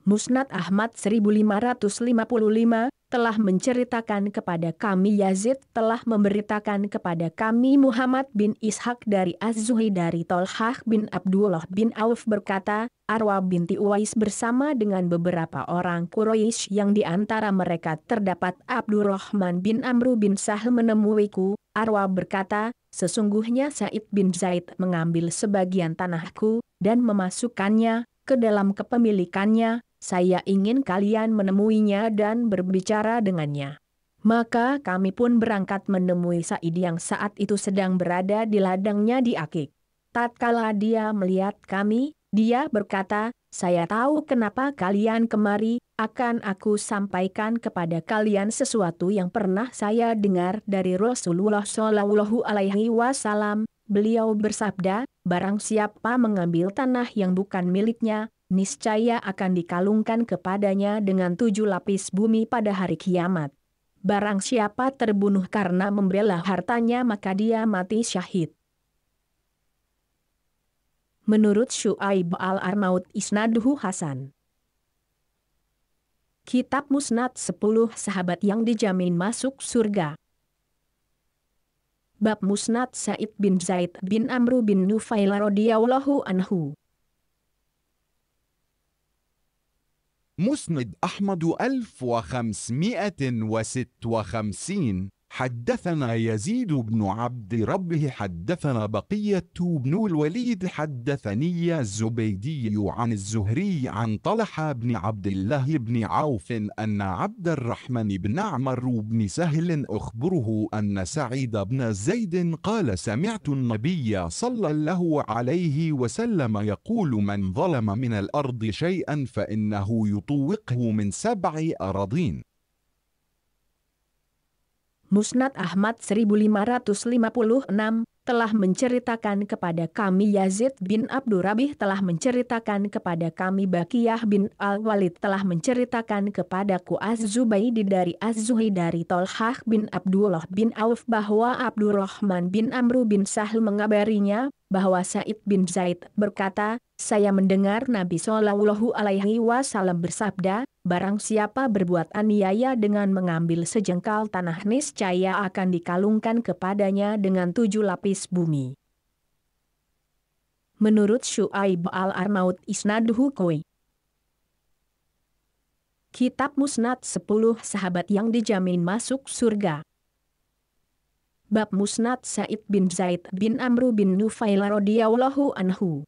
Musnad Ahmad 1555 telah menceritakan kepada kami Yazid telah memberitakan kepada kami Muhammad bin Ishaq dari Az-Zuhri dari Tolhah bin Abdullah bin Auf berkata, Arwa binti Uwais bersama dengan beberapa orang Quraisy yang di antara mereka terdapat Abdurrahman bin Amru bin Sahl menemuiku. Arwa berkata, sesungguhnya Sa'id bin Zaid mengambil sebagian tanahku dan memasukkannya ke dalam kepemilikannya. Saya ingin kalian menemuinya dan berbicara dengannya. Maka kami pun berangkat menemui Sa'id yang saat itu sedang berada di ladangnya di Akik. Tatkala dia melihat kami, dia berkata, saya tahu kenapa kalian kemari, akan aku sampaikan kepada kalian sesuatu yang pernah saya dengar dari Rasulullah Shallallahu Alaihi Wasallam. Beliau bersabda, barang siapa mengambil tanah yang bukan miliknya, niscaya akan dikalungkan kepadanya dengan 7 lapis bumi pada hari kiamat. Barang siapa terbunuh karena membela hartanya maka dia mati syahid. Menurut Syu'aib al-Arnaud isnaduhu Hasan. Kitab Musnad 10 Sahabat yang dijamin masuk surga. Bab Musnad Sa'id bin Zaid bin Amru bin Nufail radhiyallahu anhu. مسند أحمد 1556. حدثنا يزيد بن عبد ربه حدثنا بقية بن الوليد حدثني الزبيدي عن الزهري عن طلحة بن عبد الله بن عوف أن عبد الرحمن بن عمر بن سهل أخبره أن سعيد بن زيد قال: سمعت النبي صلى الله عليه وسلم يقول: من ظلم من الأرض شيئا فإنه يطوقه من 7 أراضين. Musnad Ahmad 1556 telah menceritakan kepada kami Yazid bin Abdurrabih telah menceritakan kepada kami Baqiyah bin Al-Walid telah menceritakan kepadaku Az-Zubaydi dari Az-Zuhri dari Tolhah bin Abdullah bin Auf bahwa Abdurrahman bin Amru bin Sahl mengabarinya bahwa Sa'id bin Zaid berkata, saya mendengar Nabi Shallallahu Alaihi Wasallam bersabda, barang siapa berbuat aniaya dengan mengambil sejengkal tanah niscaya akan dikalungkan kepadanya dengan 7 lapis bumi. Menurut Syu'aib al-Arnaud isnaduhu Qawi. Kitab Musnad 10 Sahabat yang dijamin masuk surga. Bab Musnad Sa'id bin Zaid bin Amru bin Nufail radhiyallahu anhu.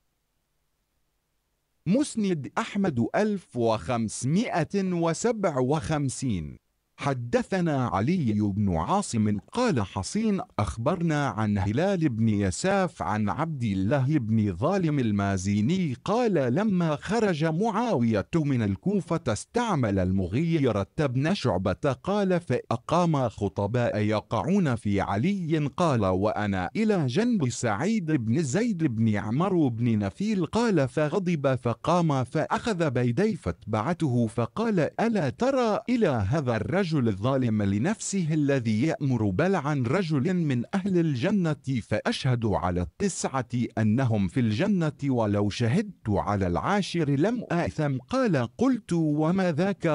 مسند أحمد 1557. حدثنا علي بن عاصم قال: حصين أخبرنا عن هلال بن يساف عن عبد الله بن ظالم المازيني قال: لما خرج معاوية من الكوفة استعمل المغيرة بن شعبة قال: فأقام خطباء يقعون في علي قال: وأنا إلى جنب سعيد بن زيد بن عمر بن نفيل قال: فغضب فقام فأخذ بيدي فاتبعته فقال: ألا ترى إلى هذا الرجل الرجل الظالم لنفسه الذي يأمر بلعا رجل من أهل الجنة فأشهد على التسعة أنهم في الجنة ولو شهدت على العاشر لم آثم. قال: قلت: وما ذاك؟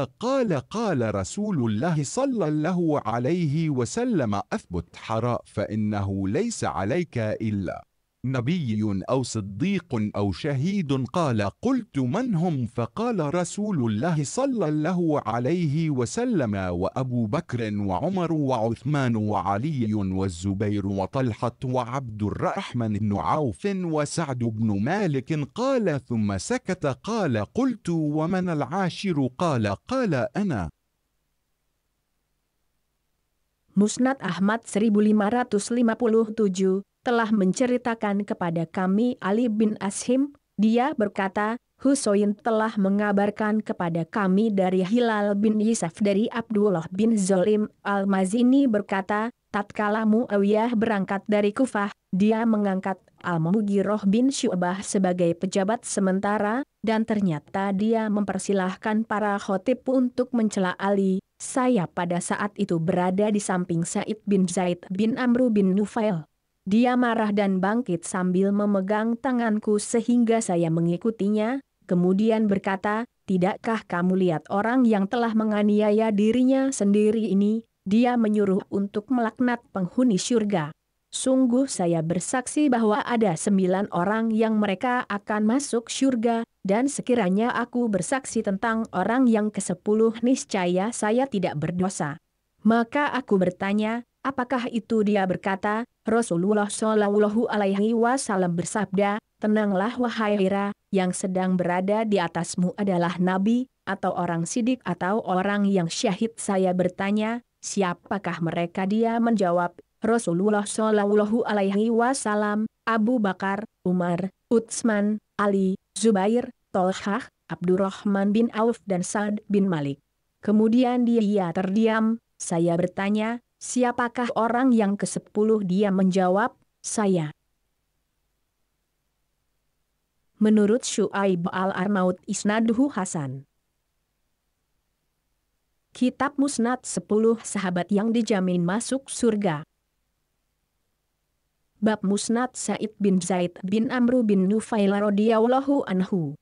قال رسول الله صلى الله عليه وسلم: أثبت حراء فإنه ليس عليك إلا نبي أو صديق أو شهيد. قال: قلت: من هم؟ فقال رسول الله صلى الله عليه وسلم: وأبو بكر وعمر وعثمان وعلي والزبير وطلحة وعبد الرحمن بن عوف وسعد بن مالك. قال ثم سكت. قال: قلت: ومن العاشر؟ قال أنا. Musnad Ahmad 1557 telah menceritakan kepada kami Ali bin Ashim, dia berkata, Husain telah mengabarkan kepada kami dari Hilal bin Yisaf dari Abdullah bin Zolim. Al-Mazini berkata, tatkala Muawiyah berangkat dari Kufah, dia mengangkat Al-Mughirah bin Syu'bah sebagai pejabat sementara, dan ternyata dia mempersilahkan para khotib untuk mencela Ali. Saya pada saat itu berada di samping Sa'id bin Zaid bin Amru bin Nufail. Dia marah dan bangkit sambil memegang tanganku sehingga saya mengikutinya, kemudian berkata, tidakkah kamu lihat orang yang telah menganiaya dirinya sendiri ini? Dia menyuruh untuk melaknat penghuni syurga. Sungguh saya bersaksi bahwa ada 9 orang yang mereka akan masuk syurga, dan sekiranya aku bersaksi tentang orang yang ke-10 niscaya saya tidak berdosa. Maka aku bertanya, apakah itu? Dia berkata, Rasulullah Shallallahu Alaihi Wasallam bersabda, tenanglah wahai Hira, yang sedang berada di atasmu adalah nabi, atau orang sidik atau orang yang syahid. Saya bertanya, siapakah mereka? Dia menjawab, Rasulullah Shallallahu Alaihi Wasallam, Abu Bakar, Umar, Utsman, Ali, Zubair, Tolhah, Abdurrahman bin Auf dan Sa'd bin Malik. Kemudian dia terdiam. Saya bertanya, siapakah orang yang ke-10? Dia menjawab, saya. Menurut Syu'aib al-Arnaud isnaduhu Hasan. Kitab Musnad 10 Sahabat yang dijamin masuk surga. Bab Musnad Sa'id bin Zaid bin Amru bin Nufail radhiyallahu anhu.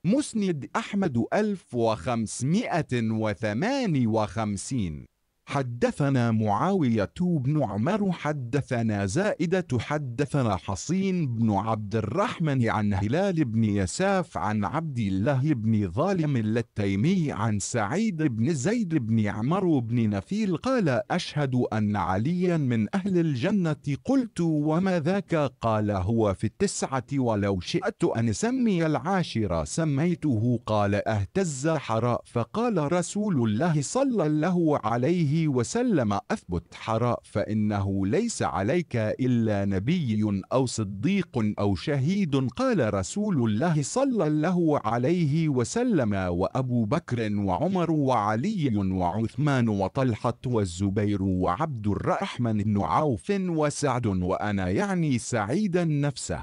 مسند أحمد 1558. حدثنا معاوية بن عمر حدثنا زائدة حدثنا حصين بن عبد الرحمن عن هلال بن يساف عن عبد الله بن ظالم التيمي عن سعيد بن زيد بن عمرو بن نفيل قال: أشهد أن عليا من أهل الجنة. قلت: وما ذاك؟ قال: هو في 9 ولو شئت أن أسمي العاشر سميته. قال: اهتز حراء فقال رسول الله صلى الله عليه وسلم: أثبت حراء فإنه ليس عليك إلا نبي أو صديق أو شهيد. قال رسول الله صلى الله عليه وسلم: وأبو بكر وعمر وعلي وعثمان وطلحة والزبير وعبد الرحمن بن عوف وسعد وأنا، يعني سعيدا نفسه.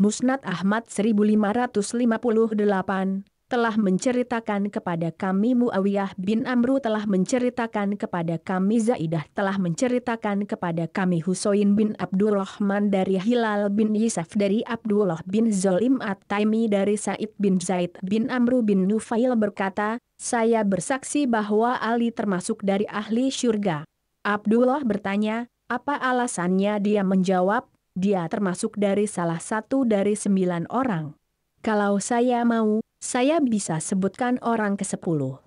Musnad Ahmad 1558 telah menceritakan kepada kami Muawiyah bin Amru telah menceritakan kepada kami Zaidah telah menceritakan kepada kami Husain bin Abdurrahman dari Hilal bin Yisaf dari Abdullah bin Zolim At-Taimi dari Sa'id bin Zaid bin Amru bin Nufail berkata, saya bersaksi bahwa Ali termasuk dari ahli syurga. Abdullah bertanya, apa alasannya? Dia menjawab, dia termasuk dari salah satu dari 9 orang. Kalau saya mau, saya bisa sebutkan orang ke-10.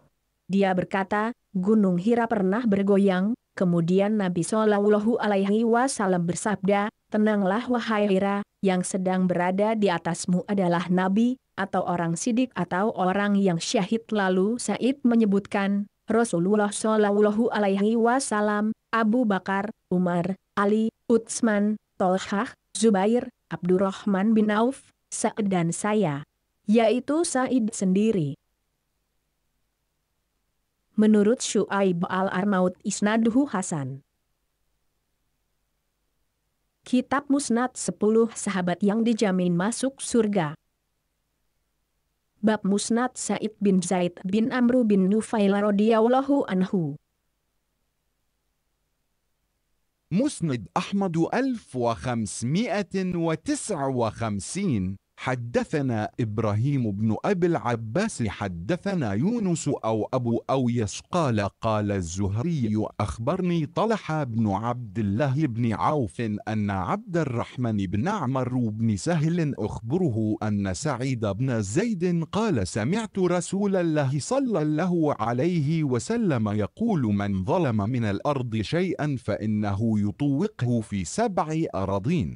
Dia berkata, Gunung Hira pernah bergoyang, kemudian Nabi Shallallahu Alaihi Wasallam bersabda, tenanglah wahai Hira, yang sedang berada di atasmu adalah Nabi, atau orang sidik atau orang yang syahid. Lalu Sa'id menyebutkan, Rasulullah Shallallahu Alaihi Wasallam, Abu Bakar, Umar, Ali, Utsman, Tolhah, Zubair, Abdurrahman bin Auf, Sa'id dan saya, yaitu Sa'id sendiri. Menurut Syu'aib al-Arnaud isnaduhu Hasan. Kitab Musnad 10 Sahabat yang dijamin masuk surga. Bab Musnad Sa'id bin Zaid bin Amru bin Nufail radhiyallahu anhu. مسند أحمد 1559. حدثنا إبراهيم بن أبي العباس حدثنا يونس أو أبو أويس قال الزهري أخبرني طلحة بن عبد الله بن عوف أن عبد الرحمن بن عمرو بن سهل أخبره أن سعيد بن زيد قال سمعت رسول الله صلى الله عليه وسلم يقول من ظلم من الأرض شيئا فإنه يطوقه في 7 أراضين.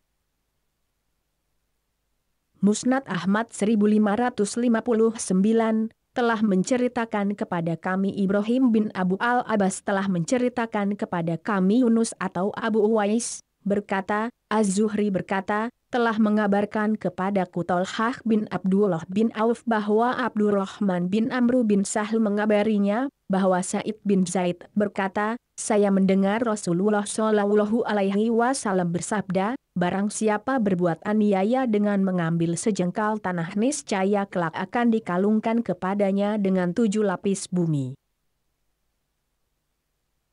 Musnad Ahmad 1559 telah menceritakan kepada kami Ibrahim bin Abu al-Abbas telah menceritakan kepada kami Yunus atau Abu Uwais, berkata, Az-Zuhri berkata, telah mengabarkan kepadaku Thalhah bin Abdullah bin Auf bahwa Abdurrahman bin Amru bin Sahl mengabarinya, bahwa Sa'id bin Zaid berkata, saya mendengar Rasulullah Shallallahu Alaihi Wasallam bersabda, barang siapa berbuat aniaya dengan mengambil sejengkal tanah niscaya kelak akan dikalungkan kepadanya dengan 7 lapis bumi.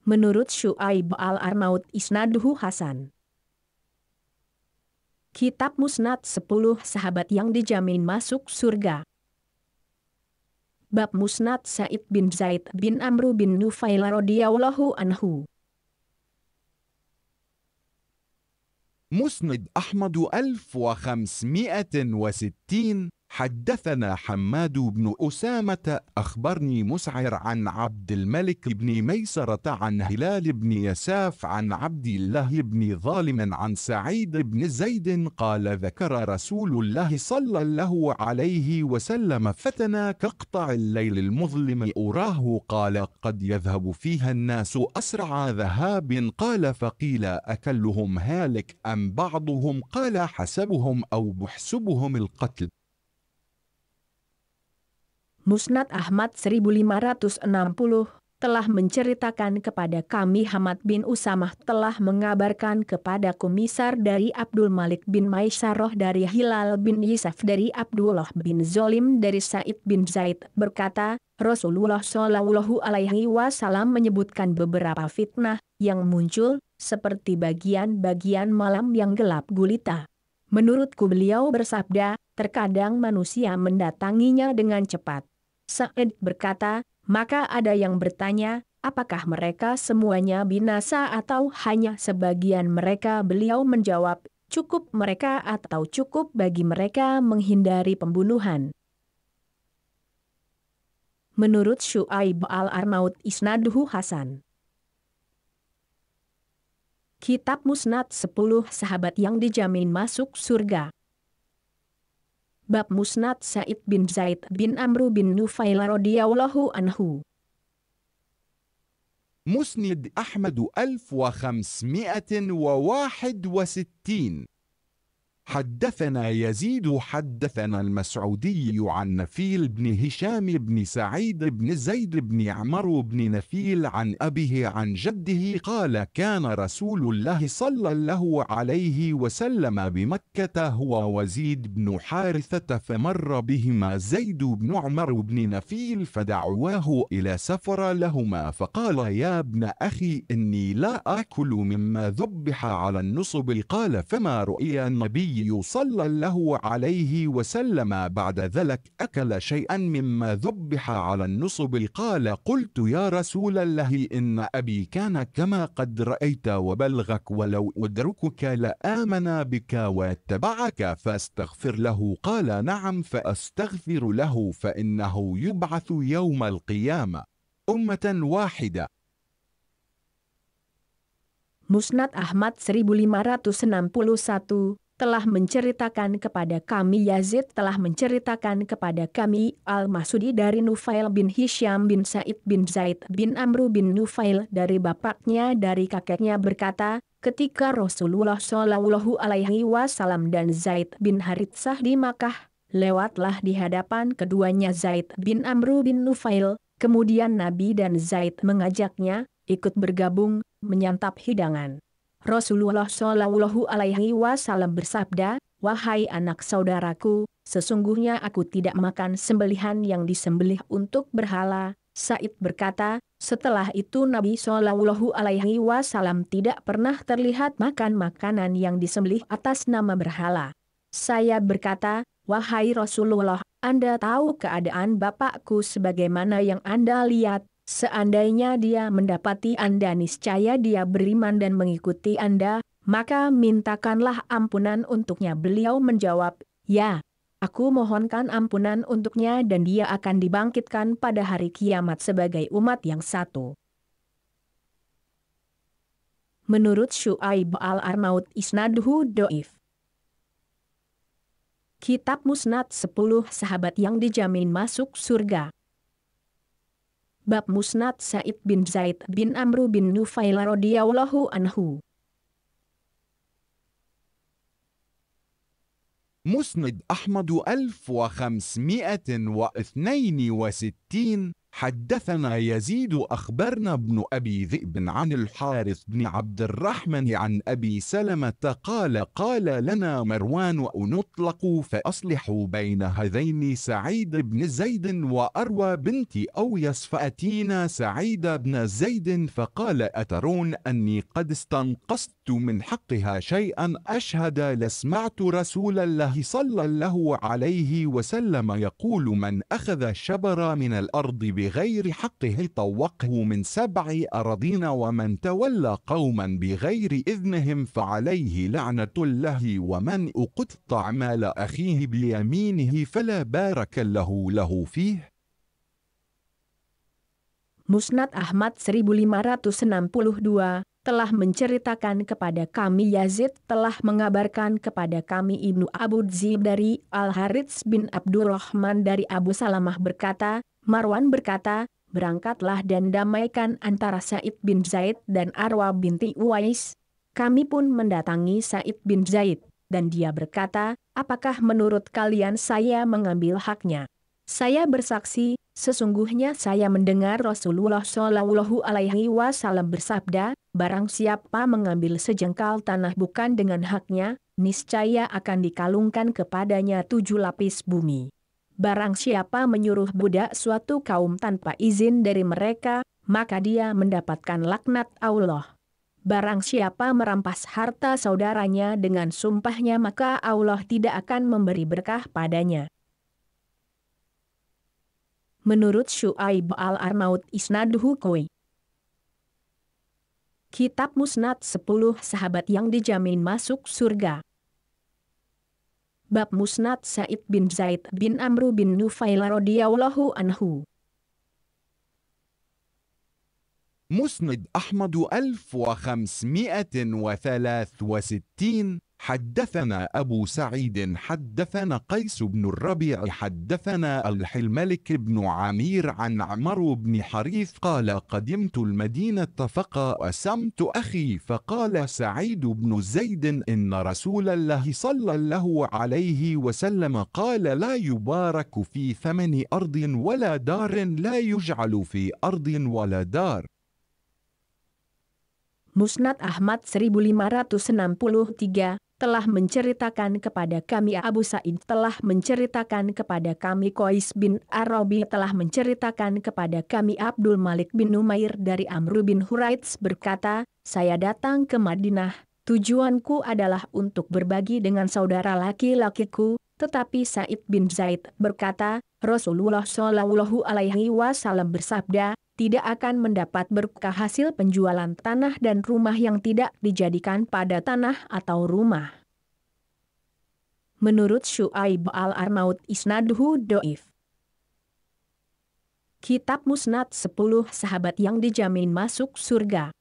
Menurut Syu'aib al-Arnaud isnaduhu Hasan. Kitab Musnad 10 sahabat yang dijamin masuk surga. Bab Musnad Sa'id bin Zaid bin Amru bin Nufail radhiyallahu anhu. مسند أحمد 1560. حدثنا حماد بن أسامة أخبرني مسعر عن عبد الملك بن ميسرة عن هلال بن يساف عن عبد الله بن ظالم عن سعيد بن زيد قال ذكر رسول الله صلى الله عليه وسلم فتنا كقطع الليل المظلم أراه قال قد يذهب فيها الناس أسرع ذهاب قال فقيل أكلهم هالك أم بعضهم قال حسبهم أو بحسبهم القتل. Musnad Ahmad 1560 telah menceritakan kepada kami Hamad bin Usamah telah mengabarkan kepada komisar dari Abdul Malik bin Maisarah dari Hilal bin Yisaf dari Abdullah bin Zolim dari Sa'id bin Zaid berkata, Rasulullah Shallallahu Alaihi Wasallam menyebutkan beberapa fitnah yang muncul seperti bagian-bagian malam yang gelap gulita. Menurutku beliau bersabda, terkadang manusia mendatanginya dengan cepat. Sa'id berkata, maka ada yang bertanya, apakah mereka semuanya binasa atau hanya sebagian mereka? Beliau menjawab, cukup mereka atau cukup bagi mereka menghindari pembunuhan. Menurut Syu'aib al-Arnaud isnaduhu Hasan. Kitab Musnad 10 sahabat yang dijamin masuk surga. Bab Musnad Sa'id bin Zaid bin Amru bin Nufail radhiyallahu anhu. مسند أحمد 1561. حدثنا يزيد حدثنا المسعودي عن نفيل بن هشام بن سعيد بن زيد بن عمرو بن نفيل عن أبيه عن جده قال كان رسول الله صلى الله عليه وسلم بمكة هو وزيد بن حارثة فمر بهما زيد بن عمرو بن نفيل فدعواه إلى سفر لهما فقال يا ابن أخي إني لا آكل مما ذبح على النصب قال فما رؤي النبي صلى الله عليه وسلم بعد ذلك أكل شيئا مما ذبح على النصب قال قلت يا رسول الله إن أبي كان كما قد رأيت وبلغك ولو أدركك لآمن بك واتبعك فاستغفر له قال نعم فأستغفر له فإنه يبعث يوم القيامة أمة واحدة. Musnad Ahmad 1561 telah menceritakan kepada kami Yazid telah menceritakan kepada kami Al-Masudi dari Nufail bin Hisham bin Sa'id bin Zaid bin Amru bin Nufail dari bapaknya dari kakeknya berkata, ketika Rasulullah Shallallahu Alaihi Wasallam dan Zaid bin Haritsah di Makkah, lewatlah di hadapan keduanya Zaid bin Amru bin Nufail, kemudian Nabi dan Zaid mengajaknya ikut bergabung menyantap hidangan. Rasulullah Shallallahu Alaihi Wasallam bersabda, wahai anak saudaraku, sesungguhnya aku tidak makan sembelihan yang disembelih untuk berhala. Said berkata, setelah itu Nabi Shallallahu Alaihi Wasallam tidak pernah terlihat makan makanan yang disembelih atas nama berhala. Saya berkata, wahai Rasulullah, Anda tahu keadaan bapakku sebagaimana yang Anda lihat. Seandainya dia mendapati Anda niscaya dia beriman dan mengikuti Anda, maka mintakanlah ampunan untuknya. Beliau menjawab, ya, aku mohonkan ampunan untuknya dan dia akan dibangkitkan pada hari kiamat sebagai umat yang satu. Menurut Syu'aib al-Arnaud isnaduhu do'if. Kitab Musnad 10 Sahabat yang dijamin masuk surga. Bab Musnad Sa'id bin Zaid bin Amru bin Nufail radhiyallahu anhu. مسند أحمد 1562. حدثنا يزيد أخبرنا ابن أبي ذئب عن الحارث بن عبد الرحمن عن أبي سلمة قال لنا مروان نطلق فأصلحوا بين هذين سعيد بن زيد وأروى بنت أويس، فأتينا سعيد بن زيد فقال أترون أني قد استنقصت من حقها شيئا أشهد لسمعت رسول الله صلى الله عليه وسلم يقول من أخذ شبر من الأرض بغير حقه طوقه من 7 أراضين ومن تولى قوما بغير إذنهم فعليه لعنة الله ومن أقطع مال أخيه بيمينه فلا بارك له فيه. Musnad Ahmad 1562 telah menceritakan kepada kami Yazid telah mengabarkan kepada kami Ibnu Abu Dzib dari Al-Harits bin Abdurrahman dari Abu Salamah berkata, Marwan berkata, berangkatlah dan damaikan antara Said bin Zaid dan Arwa binti Uwais. Kami pun mendatangi Said bin Zaid, dan dia berkata, apakah menurut kalian saya mengambil haknya? Saya bersaksi, sesungguhnya saya mendengar Rasulullah Shallallahu Alaihi Wasallam bersabda, barang siapa mengambil sejengkal tanah bukan dengan haknya, niscaya akan dikalungkan kepadanya 7 lapis bumi. Barang siapa menyuruh budak suatu kaum tanpa izin dari mereka, maka dia mendapatkan laknat Allah. Barang siapa merampas harta saudaranya dengan sumpahnya, maka Allah tidak akan memberi berkah padanya. Menurut Syu'aib al-Arnaud isnaduhu qawi. Kitab Musnad 10 Sahabat yang dijamin masuk surga. Bab Musnad Sa'id bin Zaid bin Amru bin Nufail radhiyallahu anhu. مسند أحمد 1563. حدثنا أبو سعيد حدثنا قيس بن الربيع حدثنا الملك بن عمير عن عمرو بن حريث قال قدمت المدينة فقاسمت أخي فقال سعيد بن زيد إن رسول الله صلى الله عليه وسلم قال لا يبارك في ثمن أرض ولا دار لا يجعل في أرض ولا دار. Musnad Ahmad 1563 telah menceritakan kepada kami Abu Sa'id telah menceritakan kepada kami Qais bin Arabi telah menceritakan kepada kami Abdul Malik bin Numair dari Amr bin Huraits berkata, saya datang ke Madinah, tujuanku adalah untuk berbagi dengan saudara laki-lakiku, tetapi Sa'id bin Zaid berkata, Rasulullah Shallallahu Alaihi Wasallam bersabda, tidak akan mendapat berkah hasil penjualan tanah dan rumah yang tidak dijadikan pada tanah atau rumah. Menurut Syu'aib al-Arnaud isnaduhu do'if. Kitab Musnad 10 Sahabat yang dijamin masuk surga.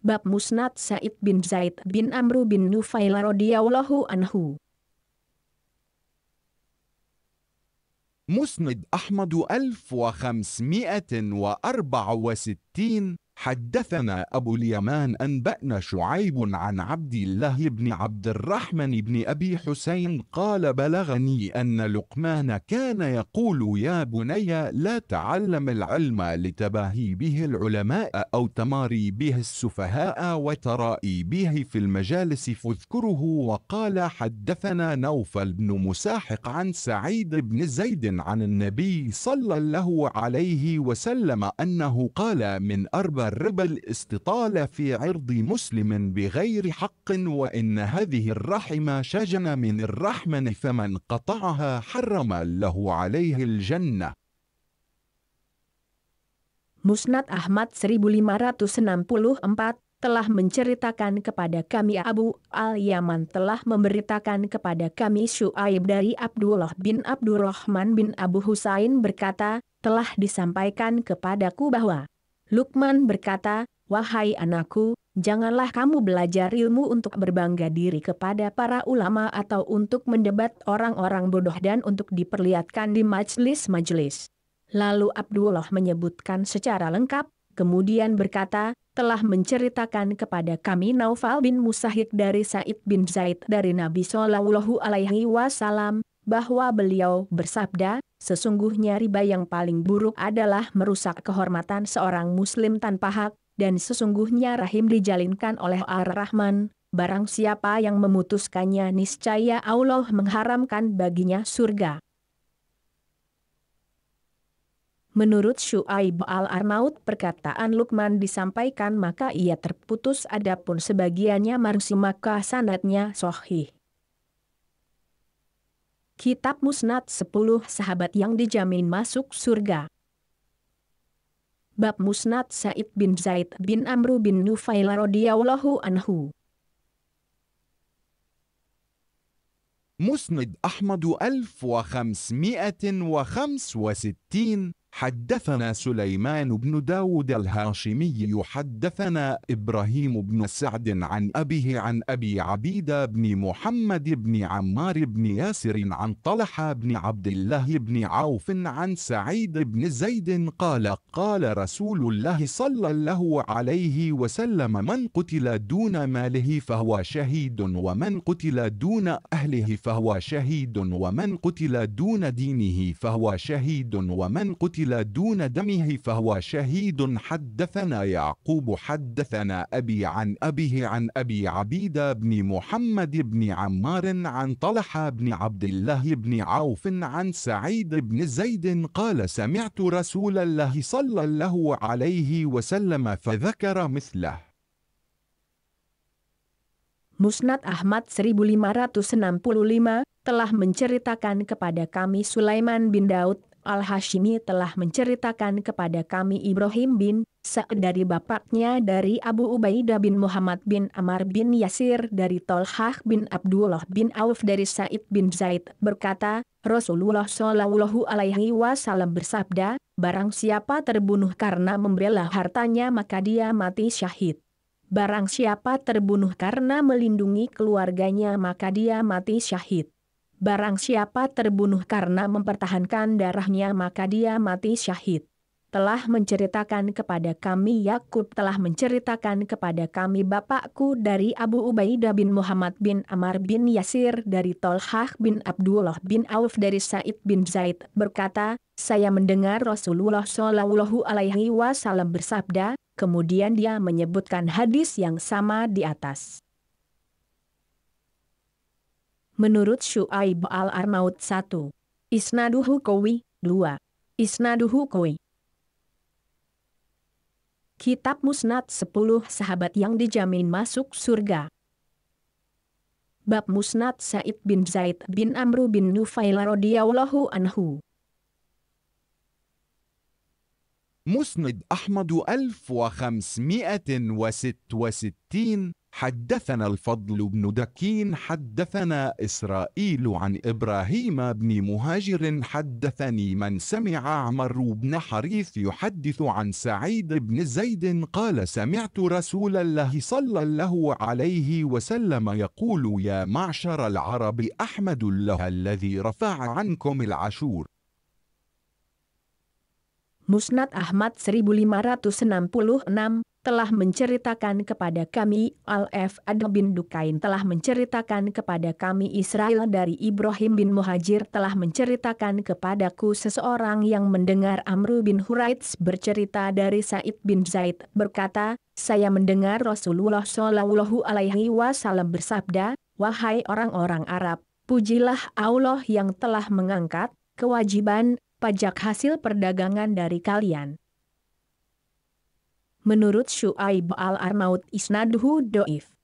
Bab Musnad Sa'id bin Zaid bin Amru bin Nufail radhiyallahu anhu. مسند أحمد 1564. وستين حدثنا أبو اليمان أنبأنا شعيب عن عبد الله بن عبد الرحمن بن أبي حسين قال بلغني أن لقمان كان يقول يا بني لا تعلم العلم لتباهي به العلماء أو تماري به السفهاء وترائي به في المجالس فاذكره. وقال حدثنا نوفل بن مساحق عن سعيد بن زيد عن النبي صلى الله عليه وسلم أنه قال من أربع الربا الاستطالة في عرض مسلم بغير حق وإن هذه الرحم شجن من الرحمن فمن قطعها حرم له عليه الجنة. Musnad Ahmad 1564 telah menceritakan kepada kami Abu al-Yaman telah memberitakan kepada kami Syuaib dari Abdullah bin Abdurrahman bin Abu Husain berkata, telah disampaikan kepadaku bahwa Luqman berkata, wahai anakku, janganlah kamu belajar ilmu untuk berbangga diri kepada para ulama atau untuk mendebat orang-orang bodoh dan untuk diperlihatkan di majelis-majelis. Lalu Abdullah menyebutkan secara lengkap, kemudian berkata, telah menceritakan kepada kami Naufal bin Musahik dari Sa'id bin Zaid dari Nabi Shallallahu Alaihi Wasallam, bahwa beliau bersabda, sesungguhnya riba yang paling buruk adalah merusak kehormatan seorang muslim tanpa hak, dan sesungguhnya rahim dijalinkan oleh Ar-Rahman, barang siapa yang memutuskannya niscaya Allah mengharamkan baginya surga. Menurut Syuaib al-Arnaud perkataan Luqman disampaikan maka ia terputus adapun sebagiannya marsi maka sanadnya sahih. Kitab Musnad 10 Sahabat yang dijamin masuk surga. Bab Musnad Sa'id bin Zaid bin Amru bin Nufail radhiyallahu anhu. مسند أحمد 1565 حدثنا سليمان بن داود الهاشمي حدثنا إبراهيم بن سعد عن أبيه عن أبي عبيدة بن محمد بن عمار بن ياسر عن طلحة بن عبد الله بن عوف عن سعيد بن زيد قال قال رسول الله صلى الله عليه وسلم من قتل دون ماله فهو شهيد ومن قتل دون أهله فهو شهيد ومن قتل دون دينه فهو شهيد ومن قتل دون دمه فهو شهيد. حدثنا يعقوب حدثنا أبي عن أبيه عن أبي عبيدة بن محمد بن عمار عن طلحة بن عبد الله بن عوف عن سعيد بن زيد قال سمعت رسول الله صلى الله عليه وسلم فذكر مثله. Musnad Ahmad 1565 telah menceritakan kepada kami Sulaiman bin Daud Al-Hashimi telah menceritakan kepada kami Ibrahim bin Sa'd dari bapaknya dari Abu Ubaidah bin Muhammad bin Ammar bin Yasir dari Tolhah bin Abdullah bin Auf dari Sa'id bin Zaid berkata, Rasulullah Shallallahu Alaihi Wasallam bersabda, barang siapa terbunuh karena membela hartanya maka dia mati syahid. Barang siapa terbunuh karena melindungi keluarganya maka dia mati syahid. Barang siapa terbunuh karena mempertahankan darahnya maka dia mati syahid. Telah menceritakan kepada kami Yakub telah menceritakan kepada kami bapakku dari Abu Ubaidah bin Muhammad bin Ammar bin Yasir dari Tolhah bin Abdullah bin Auf dari Sa'id bin Zaid berkata, saya mendengar Rasulullah Shallallahu Alaihi Wasallam bersabda, kemudian dia menyebutkan hadis yang sama di atas. Menurut Syuaib al-Arnaud 1. Isnaduhu qawi, 2. Isnaduhu qawi. Kitab Musnad 10 Sahabat yang dijamin masuk surga. Bab Musnad Sa'id bin Zaid bin Amru bin Nufail radhiyallahu anhu. مسند أحمد 1566 حدثنا الفضل بن دكين حدثنا إسرائيل عن إبراهيم بن مهاجر حدثني من سمع عمرو بن حريث يحدث عن سعيد بن زيد قال سمعت رسول الله صلى الله عليه وسلم يقول يا معشر العرب أحمد الله الذي رفع عنكم العشور. Musnad Ahmad 1566, telah menceritakan kepada kami, Al-F.Ad bin Dukain telah menceritakan kepada kami, Israel dari Ibrahim bin Muhajir telah menceritakan kepadaku, seseorang yang mendengar Amru bin Huraits bercerita dari Said bin Zaid berkata, saya mendengar Rasulullah Shallallahu Alaihi Wasallam bersabda, wahai orang-orang Arab, pujilah Allah yang telah mengangkat kewajiban pajak hasil perdagangan dari kalian. Menurut Syu'aib al-Arnaud isnaduhu do'if.